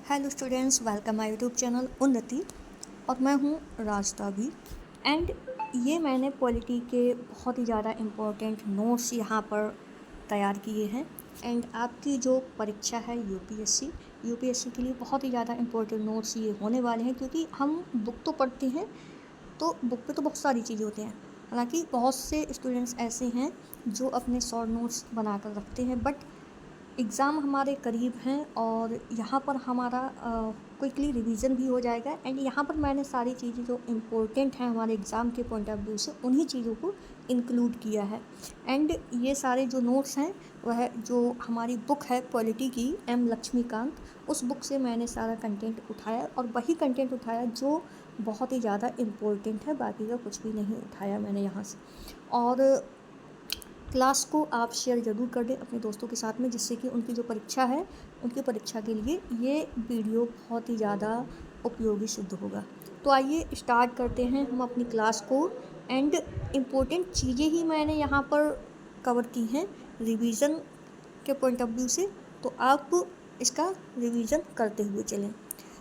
Hello students, welcome my YouTube channel उन्नति। और मैं हूँ राजधावी। एंड ये मैंने पॉलिटी के बहुत ही ज़्यादा इम्पोर्टेंट नोट्स यहाँ पर तैयार किए हैं। एंड आपकी जो परीक्षा है यूपीएससी के लिए बहुत ही ज़्यादा इम्पोर्टेंट नोट्स ये होने वाले हैं, क्योंकि हम बुक तो पढ़ते हैं तो बुक पे तो बहुत सारी चीज़ें होती हैं। हालांकि बहुत से स्टूडेंट्स ऐसे हैं जो अपने शॉर्ट नोट्स बना कर रखते हैं, बट एग्ज़ाम हमारे करीब हैं और यहाँ पर हमारा क्विकली रिवीजन भी हो जाएगा। एंड यहाँ पर मैंने सारी चीज़ें जो इम्पोर्टेंट हैं हमारे एग्ज़ाम के पॉइंट ऑफ व्यू से, उन्हीं चीज़ों को इंक्लूड किया है। एंड ये सारे जो नोट्स हैं वह जो हमारी बुक है पॉलिटी की, एम लक्ष्मीकांत, उस बुक से मैंने सारा कंटेंट उठाया और वही कंटेंट उठाया जो बहुत ही ज़्यादा इम्पोर्टेंट है। बाकी का कुछ भी नहीं उठाया मैंने यहाँ से। और क्लास को आप शेयर ज़रूर कर दें अपने दोस्तों के साथ में, जिससे कि उनकी जो परीक्षा है उनकी परीक्षा के लिए ये वीडियो बहुत ही ज़्यादा उपयोगी सिद्ध होगा। तो आइए स्टार्ट करते हैं हम अपनी क्लास को। एंड इम्पोर्टेंट चीज़ें ही मैंने यहाँ पर कवर की हैं रिवीजन के पॉइंट ऑफ व्यू से, तो आप इसका रिवीजन करते हुए चलें।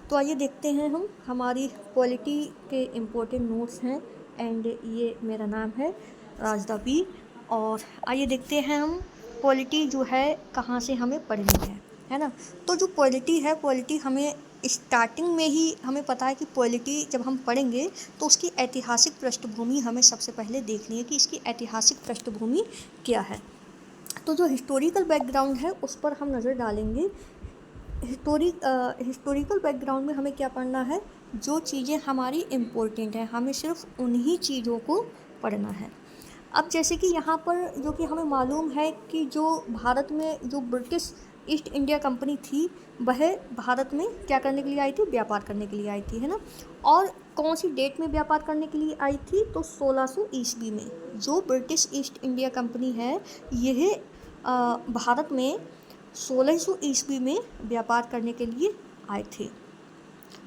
तो आइए देखते हैं हम हमारी पॉलिटी के इम्पोर्टेंट नोट्स हैं। एंड ये मेरा नाम है राजधावी। और आइए देखते हैं हम पॉलिटी जो है कहाँ से हमें पढ़नी है ना। तो जो पॉलिटी हमें स्टार्टिंग में ही हमें पता है कि पॉलिटी जब हम पढ़ेंगे तो उसकी ऐतिहासिक पृष्ठभूमि हमें सबसे पहले देखनी है कि इसकी ऐतिहासिक पृष्ठभूमि क्या है। तो जो हिस्टोरिकल बैकग्राउंड है उस पर हम नज़र डालेंगे। हिस्टोरिकल बैकग्राउंड में हमें क्या पढ़ना है, जो चीज़ें हमारी इम्पोर्टेंट हैं हमें सिर्फ उन्हीं चीज़ों को पढ़ना है। अब जैसे कि यहाँ पर जो कि हमें मालूम है कि जो भारत में जो ब्रिटिश ईस्ट इंडिया कंपनी थी वह भारत में क्या करने के लिए आई थी, व्यापार करने के लिए आई थी, है ना। और कौन सी डेट में व्यापार करने के लिए आई थी, तो 1600 ईस्वी में। जो ब्रिटिश ईस्ट इंडिया कंपनी है यह भारत में 1600 ईस्वी में व्यापार करने के लिए आए थे।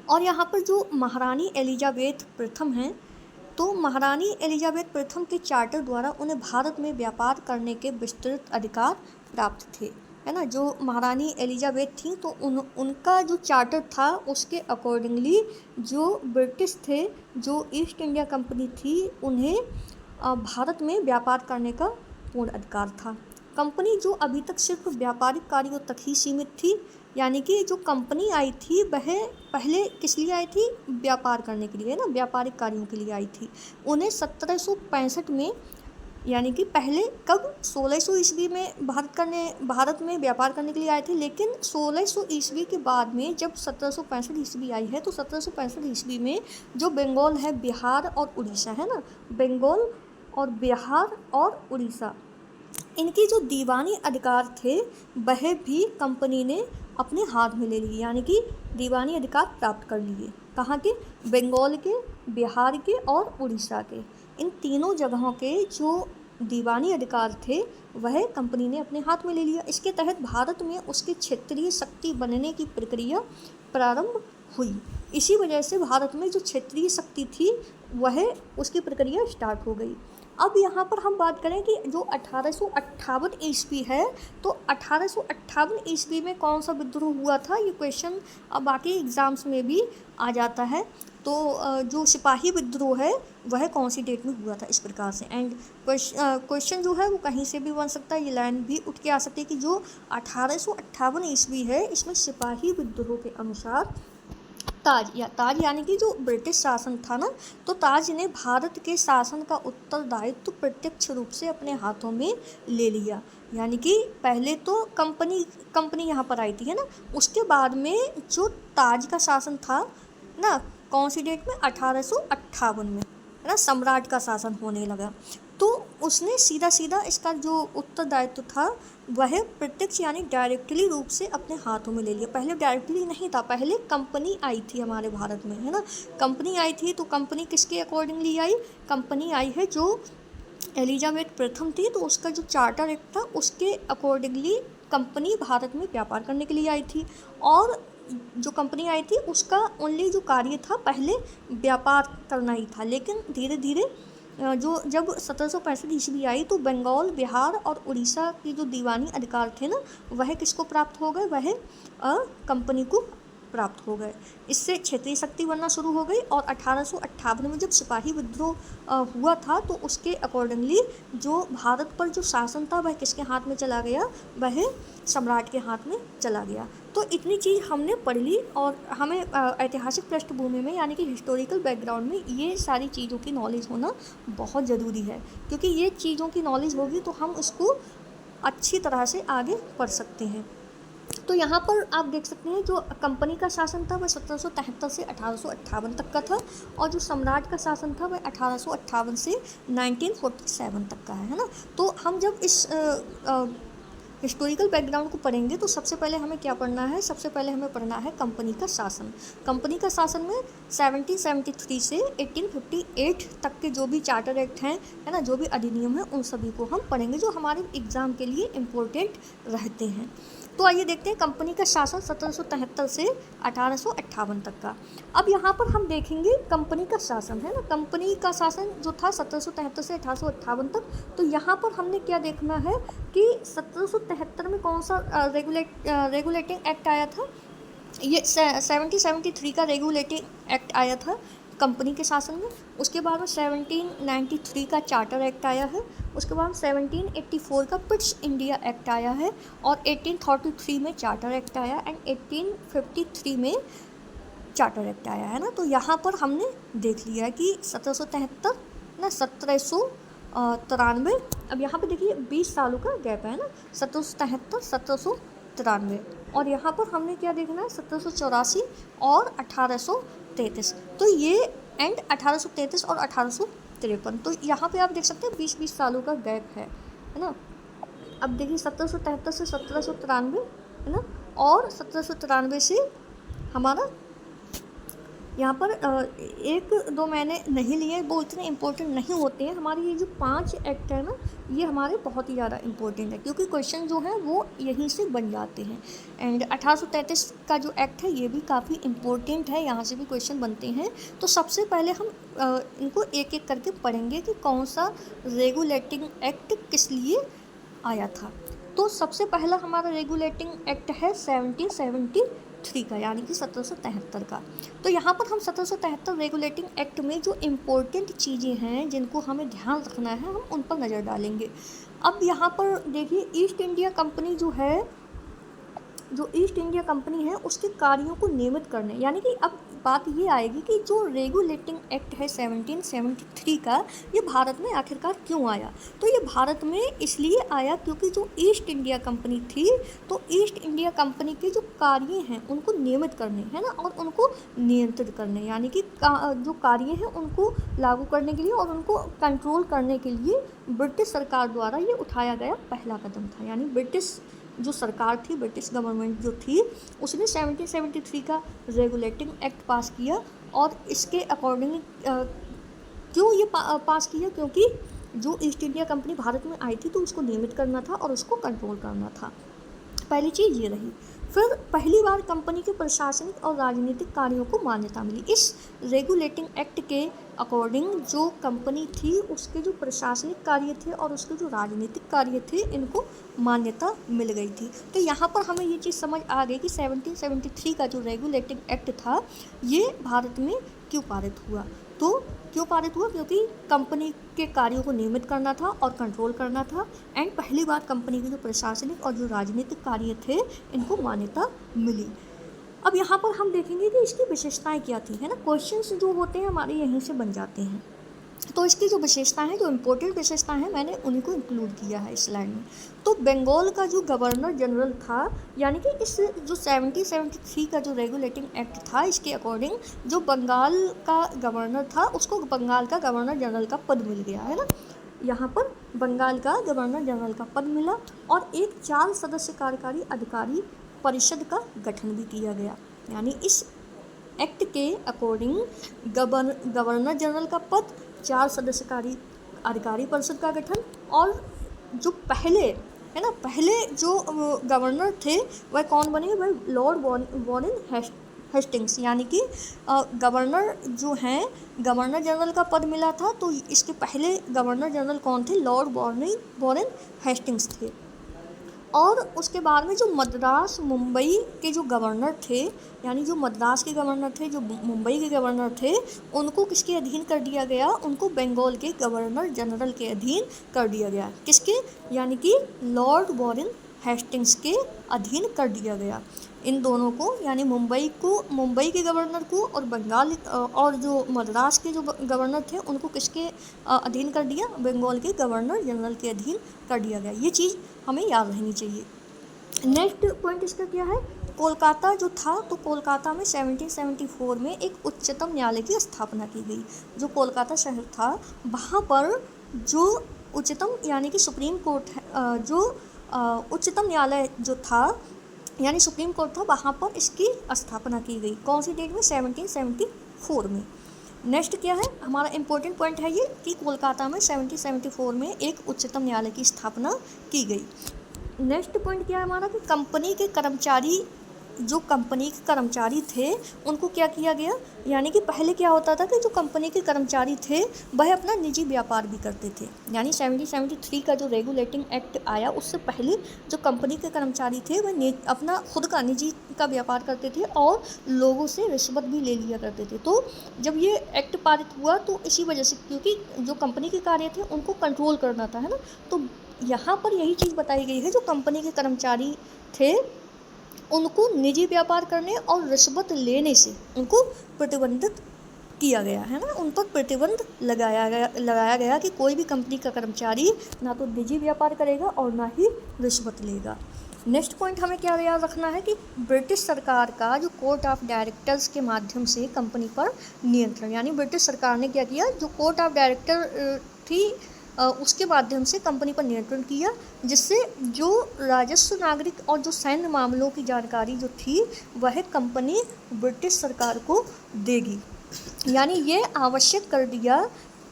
और यहाँ पर जो महारानी एलिजाबेथ प्रथम हैं, तो महारानी एलिजाबेथ प्रथम के चार्टर द्वारा उन्हें भारत में व्यापार करने के विस्तृत अधिकार प्राप्त थे, है ना। जो महारानी एलिजाबेथ थी तो उनका जो चार्टर था उसके अकॉर्डिंगली जो ब्रिटिश थे, जो ईस्ट इंडिया कंपनी थी, उन्हें भारत में व्यापार करने का पूर्ण अधिकार था। कंपनी जो अभी तक सिर्फ व्यापारिक कार्यों तक ही सीमित थी, यानी कि जो कंपनी आई थी वह पहले किस लिए आई थी, व्यापार करने के लिए, ना, व्यापारिक कार्यों के लिए आई थी। उन्हें 1765 में, यानी कि पहले कब, 1600 ईस्वी में भारत में व्यापार करने के लिए आए थे। लेकिन 1600 ईस्वी के बाद में जब 1765 ईस्वी आई है तो 1765 ईस्वी में जो बंगाल है, बिहार और उड़ीसा, है ना, बंगाल और बिहार और उड़ीसा, इनकी जो दीवानी अधिकार थे वह भी कंपनी ने अपने हाथ में ले लिए, यानी कि दीवानी अधिकार प्राप्त कर लिए। कहाँ के, बंगाल के, बिहार के और उड़ीसा के। इन तीनों जगहों के जो दीवानी अधिकार थे वह कंपनी ने अपने हाथ में ले लिया। इसके तहत भारत में उसकी क्षेत्रीय शक्ति बनने की प्रक्रिया प्रारंभ हुई। इसी वजह से भारत में जो क्षेत्रीय शक्ति थी वह उसकी प्रक्रिया स्टार्ट हो गई। अब यहाँ पर हम बात करें कि जो 1858 ईस्वी है, तो 1858 ईस्वी में कौन सा विद्रोह हुआ था, ये क्वेश्चन अब बाकी एग्ज़ाम्स में भी आ जाता है। तो जो सिपाही विद्रोह है वह कौन सी डेट में हुआ था, इस प्रकार से। एंड क्वेश्चन जो है वो कहीं से भी बन सकता है, ये लाइन भी उठ के आ सकती है कि जो 1858 ईस्वी है इसमें सिपाही विद्रोह के अनुसार ताज यानी कि जो ब्रिटिश शासन था ना, तो ताज ने भारत के शासन का उत्तरदायित्व प्रत्यक्ष रूप से अपने हाथों में ले लिया। यानी कि पहले तो कंपनी यहाँ पर आई थी, है ना, उसके बाद में जो ताज का शासन था ना, कौन सी डेट में, 1858 में, है ना, सम्राट का शासन होने लगा। तो उसने सीधा इसका जो उत्तरदायित्व था वह प्रत्यक्ष यानी डायरेक्टली रूप से अपने हाथों में ले लिया। पहले डायरेक्टली नहीं था, पहले कंपनी आई थी हमारे भारत में, है ना। कंपनी आई थी तो कंपनी किसके अकॉर्डिंगली आई, कंपनी आई है जो एलिजाबेथ प्रथम थी, तो उसका जो चार्टर एक्ट था उसके अकॉर्डिंगली कंपनी भारत में व्यापार करने के लिए आई थी। और जो कंपनी आई थी उसका ओनली जो कार्य था पहले व्यापार करना ही था। लेकिन धीरे धीरे जो जब 1765 ईस्वी आई तो बंगाल, बिहार और उड़ीसा की जो दीवानी अधिकार थे ना, वह किसको प्राप्त हो गए, वह कंपनी को प्राप्त हो गए। इससे क्षेत्रीय शक्ति बनना शुरू हो गई और 1858 में जब सिपाही विद्रोह हुआ था तो उसके अकॉर्डिंगली जो भारत पर जो शासन था वह किसके हाथ में चला गया, वह सम्राट के हाथ में चला गया। तो इतनी चीज़ हमने पढ़ ली और हमें ऐतिहासिक पृष्ठभूमि में यानी कि हिस्टोरिकल बैकग्राउंड में ये सारी चीज़ों की नॉलेज होना बहुत ज़रूरी है, क्योंकि ये चीज़ों की नॉलेज होगी तो हम उसको अच्छी तरह से आगे बढ़ सकते हैं। तो यहाँ पर आप देख सकते हैं जो कंपनी का शासन था वह 1773 से 1858 तक का था और जो सम्राट का शासन था वह 1858 से 1947 तक का है ना। तो हम जब इस हिस्टोरिकल बैकग्राउंड को पढ़ेंगे तो सबसे पहले हमें क्या पढ़ना है, सबसे पहले हमें पढ़ना है कंपनी का शासन। कंपनी का शासन में 1773 से 1858 तक के जो भी चार्टर एक्ट हैं, है ना, जो भी अधिनियम हैं, उन सभी को हम पढ़ेंगे जो हमारे एग्ज़ाम के लिए इम्पोर्टेंट रहते हैं। तो आइए देखते हैं कंपनी का शासन 1773 से 1858 तक का। अब यहाँ पर हम देखेंगे कंपनी का शासन, है ना, कंपनी का शासन जो था 1773 से 1858 तक। तो यहाँ पर हमने क्या देखना है कि 1773 में कौन सा रेगुलेटिंग एक्ट आया था, ये 1773 का रेगुलेटिंग एक्ट आया था कंपनी के शासन में। उसके बाद में 1793 का चार्टर एक्ट आया है। उसके बाद 1784 का पिट्स इंडिया एक्ट आया है और 1833 में चार्टर एक्ट आया एंड 1853 में चार्टर एक्ट आया है ना। तो यहाँ पर हमने देख लिया है कि 1773 ना 1793। अब यहाँ पे देखिए 20 सालों का गैप है ना, 1773 1793 और यहाँ पर हमने क्या देखना है 1784 और 1833। तो ये एंड 1833 और 1853। तो यहाँ पे आप देख सकते हैं 20-20 सालों का गैप है ना। अब देखिए 1773 से 1793 है ना, और 1793 से हमारा यहाँ पर एक दो मैंने नहीं लिए, वो इतने इम्पोर्टेंट नहीं होते हैं। हमारे ये जो 5 एक्ट है ना, ये हमारे बहुत ही ज़्यादा इम्पोर्टेंट है क्योंकि क्वेश्चन जो है वो यहीं से बन जाते हैं। एंड 1833 का जो एक्ट है ये भी काफ़ी इम्पोर्टेंट है, यहाँ से भी क्वेश्चन बनते हैं। तो सबसे पहले हम इनको एक एक करके पढ़ेंगे कि कौन सा रेगुलेटिंग एक्ट किस लिए आया था। तो सबसे पहला हमारा रेगुलेटिंग एक्ट है 1773 का, यानी कि 1773 का। तो यहाँ पर हम 1773 रेगुलेटिंग एक्ट में जो इम्पोर्टेंट चीज़ें हैं जिनको हमें ध्यान रखना है, हम उन पर नज़र डालेंगे। अब यहाँ पर देखिए ईस्ट इंडिया कंपनी जो ईस्ट इंडिया कंपनी है उसके कार्यों को नियमित करने, यानी कि अब बात ये आएगी कि जो रेगुलेटिंग एक्ट है 1773 का, ये भारत में आखिरकार क्यों आया। तो ये भारत में इसलिए आया क्योंकि जो ईस्ट इंडिया कंपनी थी, तो ईस्ट इंडिया कंपनी के जो कार्य हैं उनको नियमित करने, है ना, और उनको नियंत्रित करने, यानी कि जो कार्य हैं उनको लागू करने के लिए और उनको कंट्रोल करने के लिए ब्रिटिश सरकार द्वारा ये उठाया गया पहला कदम था। यानी ब्रिटिश जो सरकार थी, ब्रिटिश गवर्नमेंट जो थी, उसने 1773 का रेगुलेटिंग एक्ट पास किया और इसके अकॉर्डिंग क्यों ये पास किया, क्योंकि जो ईस्ट इंडिया कंपनी भारत में आई थी तो उसको नियमित करना था और उसको कंट्रोल करना था। पहली चीज़ ये रही। फिर पहली बार कंपनी के प्रशासनिक और राजनीतिक कार्यों को मान्यता मिली। इस रेगुलेटिंग एक्ट के अकॉर्डिंग जो कंपनी थी उसके जो प्रशासनिक कार्य थे और उसके जो राजनीतिक कार्य थे, इनको मान्यता मिल गई थी। तो यहाँ पर हमें ये चीज़ समझ आ गई कि 1773 का जो रेगुलेटिंग एक्ट था ये भारत में क्यों पारित हुआ। तो क्यों पारित हुआ, क्योंकि कंपनी के कार्यों को नियमित करना था और कंट्रोल करना था एंड पहली बार कंपनी के जो प्रशासनिक और जो राजनीतिक कार्य थे इनको मान्यता मिली। अब यहाँ पर हम देखेंगे कि इसकी विशेषताएं क्या थी, है ना। क्वेश्चंस जो होते हैं हमारे यहीं से बन जाते हैं। तो इसकी जो विशेषताएं हैं, जो इम्पोर्टेंट विशेषताएं हैं, मैंने उन्हीं को इंक्लूड किया है इस स्लाइड में। तो बंगाल का जो गवर्नर जनरल था, यानी कि इस जो 1773 का जो रेगुलेटिंग एक्ट था, इसके अकॉर्डिंग जो बंगाल का गवर्नर था उसको बंगाल का गवर्नर जनरल का पद मिल गया, है ना। यहाँ पर बंगाल का गवर्नर जनरल का पद मिला और एक 4 सदस्य कार्यकारी अधिकारी परिषद का गठन भी किया गया। यानी इस एक्ट के अकॉर्डिंग गवर्नर जनरल का पद, 4 सदस्यकारी अधिकारी परिषद का गठन और जो पहले जो गवर्नर थे वह कौन बने, वह लॉर्ड वॉरेन हेस्टिंग्स, यानी कि गवर्नर जो हैं, गवर्नर जनरल का पद मिला था तो इसके पहले गवर्नर जनरल कौन थे, लॉर्ड वॉरेन हेस्टिंग्स थे। और उसके बाद में जो मद्रास मुंबई के जो गवर्नर थे, यानी जो मद्रास के गवर्नर थे, जो मुंबई के गवर्नर थे, उनको किसके अधीन कर दिया गया? उनको बंगाल के गवर्नर जनरल के अधीन कर दिया गया। किसके? यानी कि लॉर्ड वॉरेन हेस्टिंग्स के अधीन कर दिया गया। इन दोनों को, यानी मुंबई के गवर्नर को और बंगाल और जो मद्रास के जो गवर्नर थे उनको किसके अधीन कर दिया? बंगाल के गवर्नर जनरल के अधीन कर दिया गया। ये चीज़ हमें याद रहनी चाहिए। नेक्स्ट पॉइंट इसका क्या है? कोलकाता जो था, तो कोलकाता में 1774 में एक उच्चतम न्यायालय की स्थापना की गई। जो कोलकाता शहर था वहाँ पर जो उच्चतम यानी कि सुप्रीम कोर्ट है, जो उच्चतम न्यायालय जो था यानी सुप्रीम कोर्ट था, वहाँ पर इसकी स्थापना की गई। कौन सी डेट में? 1774 में। नेक्स्ट क्या है हमारा इम्पोर्टेंट पॉइंट है ये कि कोलकाता में 1774 में एक उच्चतम न्यायालय की स्थापना की गई। नेक्स्ट पॉइंट क्या है हमारा कि कंपनी के कर्मचारी, जो कंपनी के कर्मचारी थे उनको क्या किया गया? यानी कि पहले क्या होता था कि जो कंपनी के कर्मचारी थे वह अपना निजी व्यापार भी करते थे। यानी 1773 का जो रेगुलेटिंग एक्ट आया उससे पहले जो कंपनी के कर्मचारी थे वह अपना खुद का निजी का व्यापार करते थे और लोगों से रिश्वत भी ले लिया करते थे। तो जब ये एक्ट पारित हुआ तो इसी वजह से, क्योंकि जो कंपनी के कार्य थे उनको कंट्रोल करना था, है ना, तो यहाँ पर यही चीज़ बताई गई है। जो कंपनी के कर्मचारी थे उनको निजी व्यापार करने और रिश्वत लेने से उनको प्रतिबंधित किया गया, है ना, उन पर प्रतिबंध लगाया गया कि कोई भी कंपनी का कर्मचारी ना तो निजी व्यापार करेगा और ना ही रिश्वत लेगा। नेक्स्ट पॉइंट हमें क्या याद रखना है कि ब्रिटिश सरकार का जो कोर्ट ऑफ डायरेक्टर्स के माध्यम से कंपनी पर नियंत्रण, यानी ब्रिटिश सरकार ने क्या किया? जो कोर्ट ऑफ डायरेक्टर थी उसके माध्यम से कंपनी पर नियंत्रण किया, जिससे जो राजस्व, नागरिक और जो सैन्य मामलों की जानकारी जो थी वह कंपनी ब्रिटिश सरकार को देगी। यानी ये आवश्यक कर दिया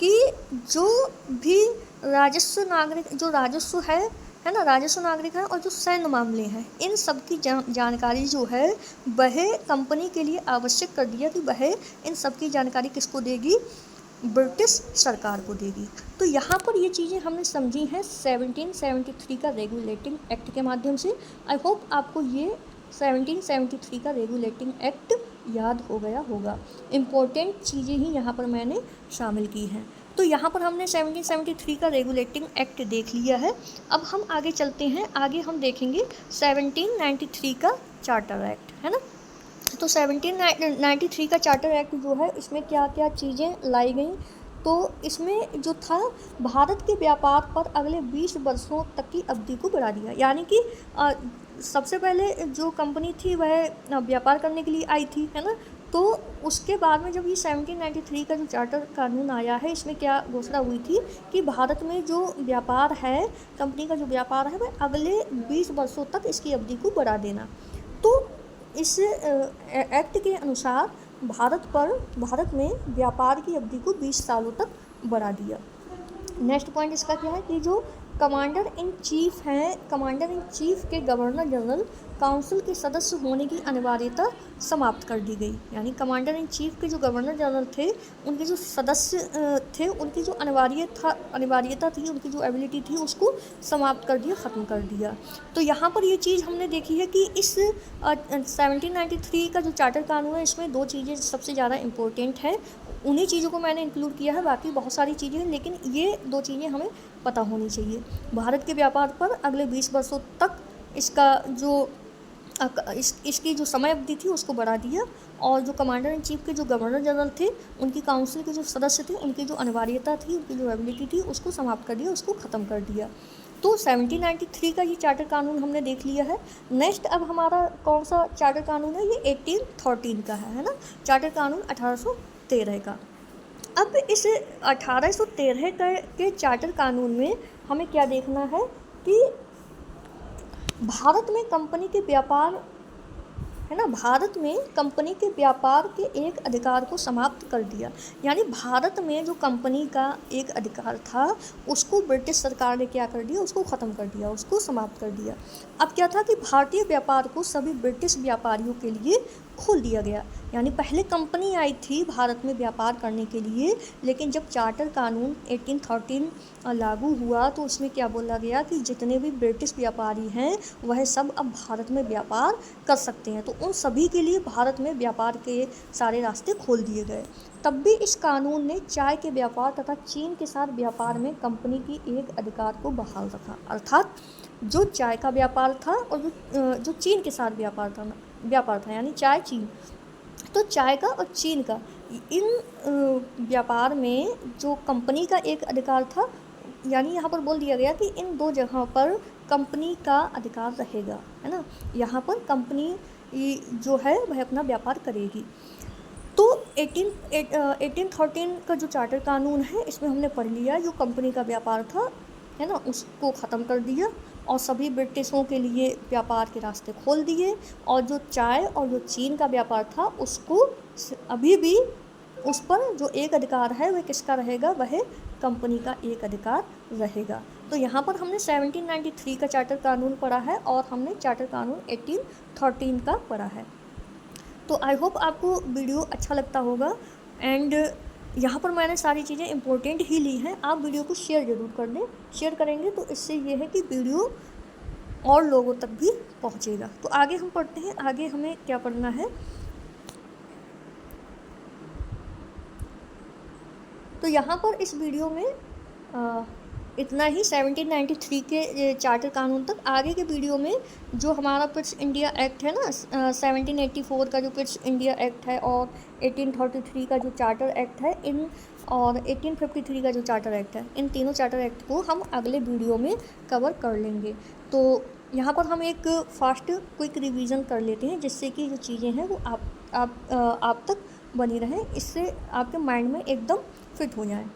कि जो भी राजस्व, नागरिक, जो राजस्व है ना, राजस्व, नागरिक है और जो सैन्य मामले हैं, इन सब की जानकारी जो है वह कंपनी के लिए आवश्यक कर दिया कि वह इन सब की जानकारी किसको देगी? ब्रिटिश सरकार को देगी। तो यहाँ पर ये चीज़ें हमने समझी हैं 1773 का रेगुलेटिंग एक्ट के माध्यम से। आई होप आपको ये 1773 का रेगुलेटिंग एक्ट याद हो गया होगा। इम्पोर्टेंट चीज़ें ही यहाँ पर मैंने शामिल की हैं। तो यहाँ पर हमने 1773 का रेगुलेटिंग एक्ट देख लिया है। अब हम आगे चलते हैं, आगे हम देखेंगे 1793 का चार्टर एक्ट, है ना। तो 1793 का चार्टर एक्ट जो है इसमें क्या क्या चीज़ें लाई गई? तो इसमें जो था भारत के व्यापार पर अगले 20 वर्षों तक की अवधि को बढ़ा दिया। यानी कि सबसे पहले जो कंपनी थी वह व्यापार करने के लिए आई थी, है ना, तो उसके बाद में जब ये 1793 का जो चार्टर कानून आया है इसमें क्या घोषणा हुई थी कि भारत में जो व्यापार है, कंपनी का जो व्यापार है वह अगले 20 वर्षों तक इसकी अवधि को बढ़ा देना। तो इस एक्ट के अनुसार भारत में व्यापार की अवधि को 20 सालों तक बढ़ा दिया। नेक्स्ट पॉइंट इसका क्या है कि जो कमांडर इन चीफ हैं, कमांडर इन चीफ के गवर्नर जनरल काउंसिल के सदस्य होने की अनिवार्यता समाप्त कर दी गई। यानी कमांडर इन चीफ के जो गवर्नर जनरल थे उनके जो सदस्य थे उनकी जो अनिवार्यता थी, उनकी जो एबिलिटी थी उसको समाप्त कर दिया, ख़त्म कर दिया। तो यहाँ पर ये चीज़ हमने देखी है कि इस 1793 का जो चार्टर कानून है इसमें दो चीज़ें सबसे ज़्यादा इम्पोर्टेंट है, उन्हीं चीज़ों को मैंने इंक्लूड किया है। बाकी बहुत सारी चीज़ें हैं लेकिन ये दो चीज़ें हमें पता होनी चाहिए। भारत के व्यापार पर अगले 20 वर्षों तक इसका जो इसकी जो समय अवधि थी उसको बढ़ा दिया, और जो कमांडर इन चीफ के जो गवर्नर जनरल थे उनकी काउंसिल के जो सदस्य थे उनकी जो अनिवार्यता थी, उनकी जो एबिलिटी थी उसको समाप्त कर दिया, उसको ख़त्म कर दिया। तो 1793 का ये चार्टर कानून हमने देख लिया है। नेक्स्ट अब हमारा कौन सा चार्टर कानून है? ये 1813 का है ना, चार्टर कानून 1813 का। अब इस 1813 के चार्टर कानून में हमें क्या देखना है कि भारत में कंपनी के व्यापार, है ना, भारत में कंपनी के व्यापार के एक अधिकार को समाप्त कर दिया। यानी भारत में जो कंपनी का एक अधिकार था उसको ब्रिटिश सरकार ने क्या कर दिया? उसको ख़त्म कर दिया, उसको समाप्त कर दिया। अब क्या था कि भारतीय व्यापार को सभी ब्रिटिश व्यापारियों के लिए खोल दिया गया। यानी पहले कंपनी आई थी भारत में व्यापार करने के लिए, लेकिन जब चार्टर कानून 1813 लागू हुआ तो उसमें क्या बोला गया कि जितने भी ब्रिटिश व्यापारी हैं वह सब अब भारत में व्यापार कर सकते हैं। तो उन सभी के लिए भारत में व्यापार के सारे रास्ते खोल दिए गए। तब भी इस कानून ने चाय के व्यापार तथा चीन के साथ व्यापार में कंपनी की एक अधिकार को बहाल रखा। अर्थात जो चाय का व्यापार था और जो चीन के साथ व्यापार था यानी चाय चीन, तो चाय का और चीन का इन व्यापार में जो कंपनी का एक अधिकार था, यानी यहाँ पर बोल दिया गया कि इन दो जगहों पर कंपनी का अधिकार रहेगा, है ना। यहाँ पर कंपनी जो है वह अपना व्यापार करेगी। तो 1813 का जो चार्टर कानून है इसमें हमने पढ़ लिया जो कंपनी का व्यापार था, है ना, उसको ख़त्म कर दिया और सभी ब्रिटिशों के लिए व्यापार के रास्ते खोल दिए। और जो चाय और जो चीन का व्यापार था उसको अभी भी उस पर जो एक अधिकार है वह किसका रहेगा, वह कंपनी का एक अधिकार रहेगा। तो यहाँ पर हमने 1793 का चार्टर कानून पढ़ा है और हमने चार्टर कानून 1813 का पढ़ा है। तो आई होप आपको वीडियो अच्छा लगता होगा एंड यहाँ पर मैंने सारी चीज़ें इम्पोर्टेंट ही ली हैं। आप वीडियो को शेयर ज़रूर कर दें, शेयर करेंगे तो इससे ये है कि वीडियो और लोगों तक भी पहुँचेगा। तो आगे हम पढ़ते हैं, आगे हमें क्या पढ़ना है। तो यहाँ पर इस वीडियो में इतना ही 1793 के चार्टर कानून तक। आगे के वीडियो में जो हमारा पिट्स इंडिया एक्ट है ना, 1784 का जो पिट्स इंडिया एक्ट है और 1833 का जो चार्टर एक्ट है और 1853 का जो चार्टर एक्ट है, इन तीनों चार्टर एक्ट को हम अगले वीडियो में कवर कर लेंगे। तो यहाँ पर हम एक फास्ट क्विक रिवीजन कर लेते हैं जिससे कि जो चीज़ें हैं वो आप तक बनी रहें, इससे आपके माइंड में एकदम फिट हो जाए।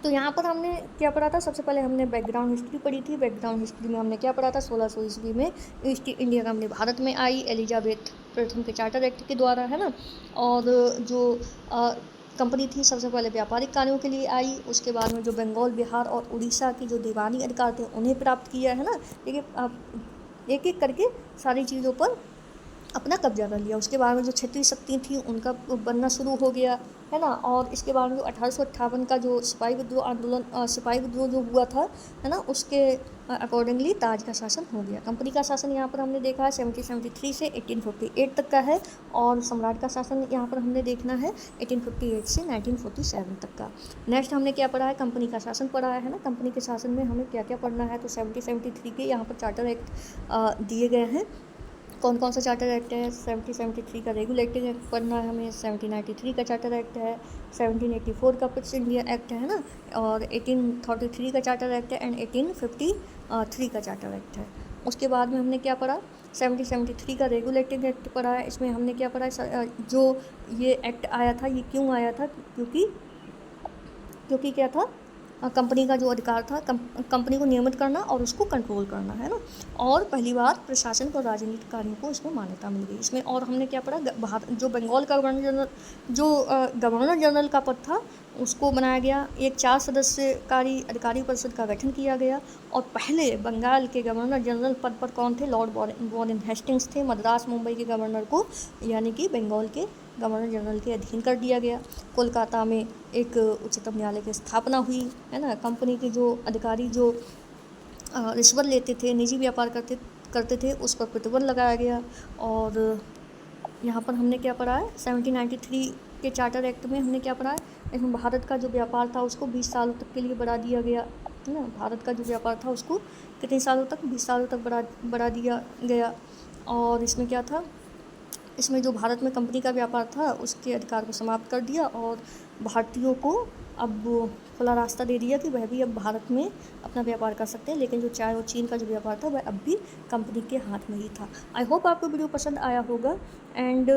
तो यहाँ पर हमने क्या पढ़ा था, सबसे पहले हमने बैकग्राउंड हिस्ट्री पढ़ी थी। बैकग्राउंड हिस्ट्री में हमने क्या पढ़ा था, 1600 ईस्वी में ईस्ट इंडिया कंपनी भारत में आई एलिजाबेथ प्रथम के चार्टर एक्ट के द्वारा, है ना। और जो कंपनी थी सबसे पहले व्यापारिक कार्यों के लिए आई, उसके बाद में जो बंगाल, बिहार और उड़ीसा की जो दीवानी अधिकार थे उन्हें प्राप्त किया, है ना। देखिए आप एक एक करके सारी चीज़ों पर अपना कब्जा कर लिया। उसके बाद में जो क्षेत्रीय शक्ति थी उनका बनना शुरू हो गया, है ना। और इसके बाद में जो 1858 का जो सिपाही विद्रोह जो हुआ था, है ना, उसके अकॉर्डिंगली ताज का शासन हो गया। कंपनी का शासन यहाँ पर हमने देखा है 1773 से 1858 तक का है और सम्राट का शासन यहाँ पर हमने देखना है 1858 से 1947 तक का। नेक्स्ट हमने क्या पढ़ा है, कंपनी का शासन पढ़ा है ना। कंपनी के शासन में हमें क्या क्या पढ़ना है, तो 1773 के यहाँ पर चार्टर एक्ट दिए गए हैं। कौन कौन सा चार्टर एक्ट है, 1773 का रेगुलेटिंग एक्ट पढ़ना है हमें, 1793 का चार्टर एक्ट है, 1784 का पिट्स इंडिया एक्ट है ना, और 1833 का चार्टर एक्ट है एंड 1853 का चार्टर एक्ट है। उसके बाद में हमने क्या पढ़ा, 1773 का रेगुलेटिंग एक्ट पढ़ा है। इसमें हमने क्या पढ़ा, जो ये एक्ट आया था ये क्यों आया था, क्योंकि क्या था, कंपनी का जो अधिकार था कंपनी को नियमित करना और उसको कंट्रोल करना, है ना। और पहली बार प्रशासन और राजनीतिक कार्यों को इसमें मान्यता मिल गई इसमें। और हमने क्या पढ़ा, जो बंगाल का गवर्नर जनरल का पद था उसको बनाया गया, एक 4 सदस्यकारी अधिकारी परिषद का गठन किया गया। और पहले बंगाल के गवर्नर जनरल पद पर कौन थे, लॉर्ड वॉरेन हेस्टिंग्स थे। मद्रास मुंबई के गवर्नर को यानी कि बंगाल के गवर्नर जनरल के अधीन कर दिया गया। कोलकाता में एक उच्चतम न्यायालय की स्थापना हुई, है ना। कंपनी के जो अधिकारी जो रिश्वत लेते थे, निजी व्यापार करते थे, उस पर प्रतिबंध लगाया गया। और यहाँ पर हमने क्या पढ़ा है, 1793 के चार्टर एक्ट में हमने क्या पढ़ा है, इसमें भारत का जो व्यापार था उसको 20 सालों तक के लिए बढ़ा दिया गया, है ना। भारत का जो व्यापार था उसको कितने सालों तक, 20 सालों तक बढ़ा दिया गया। और इसमें क्या था, इसमें जो भारत में कंपनी का व्यापार था उसके अधिकार को समाप्त कर दिया और भारतीयों को अब खुला रास्ता दे दिया कि वह भी अब भारत में अपना व्यापार कर सकते हैं। लेकिन जो चाय और चीन का जो व्यापार था वह अब भी कंपनी के हाथ में ही था। आई होप आपको वीडियो पसंद आया होगा एंड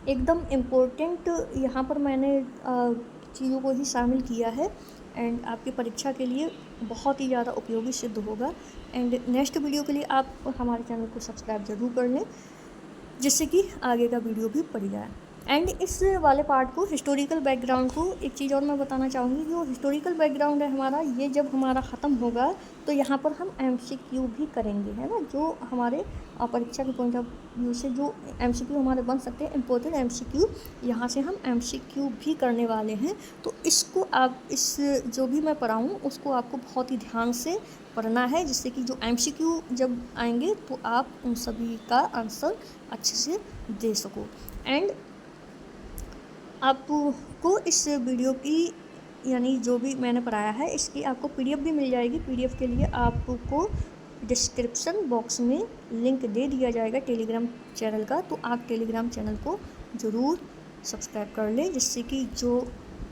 एकदम इम्पोर्टेंट यहाँ पर मैंने चीज़ों को ही शामिल किया है एंड आपकी परीक्षा के लिए बहुत ही ज़्यादा उपयोगी सिद्ध होगा। एंड नेक्स्ट वीडियो के लिए आप हमारे चैनल को सब्सक्राइब ज़रूर कर लें जिससे कि आगे का वीडियो भी पड़ जाए। एंड इस वाले पार्ट को, हिस्टोरिकल बैकग्राउंड को, एक चीज़ और मैं बताना चाहूँगी, जो हिस्टोरिकल बैकग्राउंड है हमारा, ये जब हमारा ख़त्म होगा तो यहाँ पर हम MCQ भी करेंगे, है ना, जो हमारे परीक्षा के पॉइंट ऑफ व्यू से जो MCQ हमारे बन सकते हैं, इम्पोर्टेंट MCQ, यहाँ से हम MCQ भी करने वाले हैं। तो इसको आप, इस जो भी मैं पढ़ाऊँ उसको आपको बहुत ही ध्यान से पढ़ना है, जिससे कि जो MCQ जब आएंगे तो आप उन सभी का आंसर अच्छे से दे सको। एंड आपको इस वीडियो की, यानी जो भी मैंने पढ़ाया है, इसकी आपको PDF भी मिल जाएगी। PDF के लिए आपको डिस्क्रिप्शन बॉक्स में लिंक दे दिया जाएगा टेलीग्राम चैनल का, तो आप टेलीग्राम चैनल को ज़रूर सब्सक्राइब कर लें, जिससे कि जो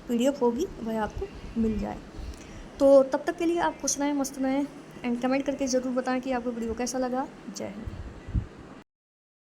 PDF होगी वह आपको मिल जाए। तो तब तक के लिए आप खुश रहें, मस्त रहें, एंड कमेंट करके ज़रूर बताएं कि आपको वीडियो कैसा लगा। जय हिंद।